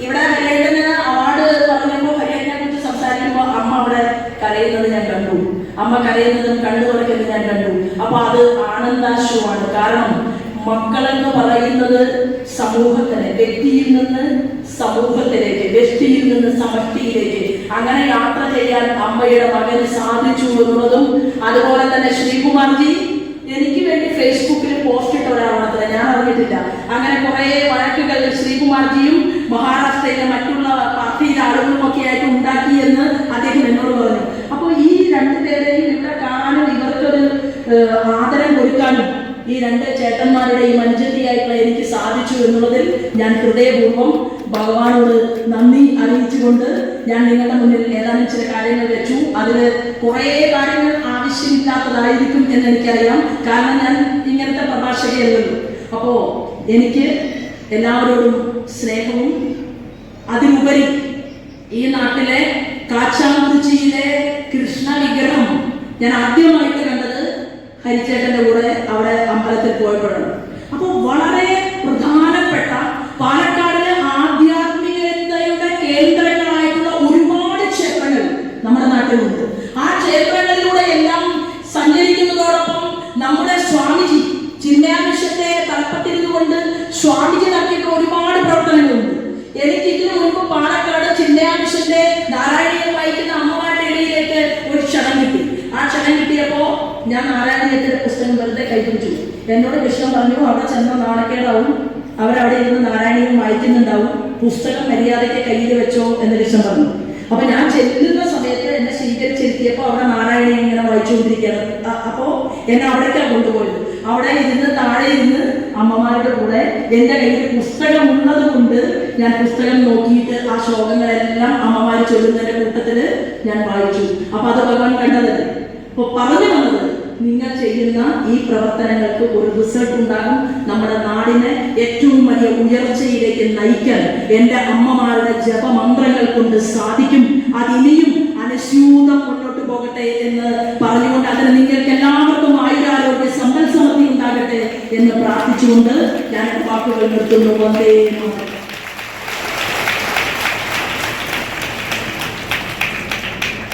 ഇവിടെ ഹരിയേട്ടന് അവാർഡ് പറഞ്ഞപ്പോൾ ഹരിയേട്ടനെ കുറിച്ച് സംസാരിക്കുമ്പോൾ അമ്മ അവിടെ കരയുന്നത് ഞാൻ കണ്ടു, അമ്മ കരയുന്നതും കണ്ടു തുറക്കുന്നത് ഞാൻ കണ്ടു. അപ്പൊ അത് ആനന്ദാശ്രുവാണ്. കാരണം മക്കളെന്ന് പറയുന്നത് സമൂഹത്തിന്, വ്യക്തിയിൽ നിന്ന് സമൂഹത്തിലേക്ക്, വ്യക്തിയിൽ നിന്ന് സമഷ്ടിയിലേക്ക് അങ്ങനെ യാത്ര ചെയ്യാൻ അമ്മയുടെ മകന് സാധിച്ചു എന്നുള്ളതും, അതുപോലെ തന്നെ ശ്രീകുമാർജി എനിക്ക് വേണ്ടി ഫേസ്ബുക്കിൽ പോസ്റ്റ് ഇട്ട ഒരാളാണ്, ഞാൻ അറിഞ്ഞിട്ടില്ല. അങ്ങനെ കുറെ വഴക്കുകൾ ശ്രീകുമാർജിയും മഹാരാഷ്ട്രയിലെ മറ്റുള്ള പാർട്ടിയിലെ ആളുകളും ഒക്കെ ആയിട്ട് ഉണ്ടാക്കി എന്ന് അദ്ദേഹം എന്നോട് പറഞ്ഞു. അപ്പോൾ ഈ 2 പേരെയും ഇവിടെ കാണാനും ഇവർക്കൊരു ആദരം കൊടുക്കാനും ഈ 2 ചേട്ടന്മാരുടെയും അനുജത്തിയായിട്ടുള്ള എനിക്ക് സാധിച്ചു എന്നുള്ളതിൽ ഞാൻ ഹൃദയപൂർവ്വം ഭഗവാനോട് നന്ദി അറിയിച്ചുകൊണ്ട് ഞാൻ നിങ്ങളുടെ മുന്നിൽ ഏതാനും ചില കാര്യങ്ങൾ വെച്ചു. അതിൽ കുറേ കാര്യങ്ങൾ ആവശ്യമില്ലാത്തതായിരിക്കും എന്ന് എനിക്കറിയാം, കാരണം ഞാൻ ഇങ്ങനത്തെ പ്രഭാഷകയല്ലല്ലോ. അപ്പോൾ എനിക്ക് എല്ലാവരോടും സ്നേഹവും, അതിലുപരി ഈ നാട്ടിലെ കാച്ചാംകുറിച്ചിയിലെ കൃഷ്ണ വിഗ്രഹം ഞാൻ ആദ്യമായിട്ട് കണ്ടത് ഹരിച്ചേട്ടന്റെ കൂടെ അവിടെ അമ്പലത്തിൽ പോയപ്പോഴാണ്. അപ്പോൾ വളരെ പ്രധാനപ്പെട്ട പാലക്കാടിലെ ആധ്യാത്മികതയുടെ കേന്ദ്രങ്ങളായിട്ടുള്ള ഒരുപാട് ക്ഷേത്രങ്ങൾ നമ്മുടെ നാട്ടിലുണ്ട്. ആ ക്ഷേത്രങ്ങളിലൂടെ എല്ലാം സഞ്ചരിക്കുന്നതോടൊപ്പം നമ്മുടെ സ്വാമിജി ചിന്മയാമിഷന്റെ തലപ്പത്തിരുന്നുകൊണ്ട് സ്വാമിജി നടത്തിയിട്ട് ഒരുപാട് പ്രവർത്തനങ്ങളുണ്ട്. എനിക്ക് ഇതിനു മുൻപ് പാലക്കാട് ചിന്മയാമിഷന്റെ നാരായണീയം വായിക്കുന്ന അമ്മമാരുടെ ഇടയിലേക്ക് ഒരു ക്ഷണം കിട്ടി. ആ ക്ഷണം കിട്ടിയപ്പോ ഞാൻ നാരായണീയത്തിന്റെ പുസ്തകം വെറുതെ കൈപിടിച്ചു. എന്നോട് കൃഷ്ണൻ പറഞ്ഞു, അവിടെ ചെന്ന നാണക്കേടാവും, അവരവിടെ ഇരുന്ന് നാരായണീയം വായിക്കുന്നുണ്ടാവും, പുസ്തകം മര്യാദയ്ക്ക് കയ്യിൽ വെച്ചോ എന്ന് കൃഷ്ണൻ പറഞ്ഞു. അപ്പൊ ഞാൻ ചെല്ലുന്ന സമയത്ത് എന്നെ സ്വീകരിച്ചിരുത്തിയപ്പോ അവിടെ നാരായണീയം ഇങ്ങനെ വായിച്ചുകൊണ്ടിരിക്കുകയാണ്. അപ്പോ എന്നെ അവിടേക്കാണ് കൊണ്ടുപോയത്. അവിടെ ഇരുന്ന് താഴെ ഇരുന്ന് അമ്മമാരുടെ കൂടെ എന്റെ കയ്യിൽ പുസ്തകം ഉള്ളത് കൊണ്ട് ഞാൻ പുസ്തകം നോക്കിയിട്ട് ആ ശ്ലോകങ്ങളെല്ലാം അമ്മമാർ ചൊല്ലുന്നതിന്റെ കൂട്ടത്തില് ഞാൻ വായിച്ചു. അപ്പൊ അത് ഭഗവാൻ കണ്ടതല്ലേ. അപ്പൊ പറഞ്ഞു വന്നത്, നിങ്ങൾ ചെയ്യുന്ന ഈ പ്രവർത്തനങ്ങൾക്ക് ഒരു റിസൾട്ട് ഉണ്ടാകും. നമ്മുടെ നാടിനെ ഏറ്റവും വലിയ ഉയർച്ചയിലേക്ക് നയിക്കാൻ എന്റെ അമ്മമാരുടെ ജപമന്ത്രങ്ങൾ കൊണ്ട് സാധിക്കും. അതിനിയും അനശ്യൂതം മുന്നോട്ട് പോകട്ടെ എന്ന് പറഞ്ഞുകൊണ്ട് അതിന് നിങ്ങൾക്ക് എല്ലാവർക്കും ആയുരാരോഗ്യ സമ്പൽ സമൃദ്ധി ഉണ്ടാകട്ടെ എന്ന് പ്രാർത്ഥിച്ചുകൊണ്ട് ഞാൻ വാക്കുകൾ നിർത്തുന്നു. വന്ദേ മാതരം.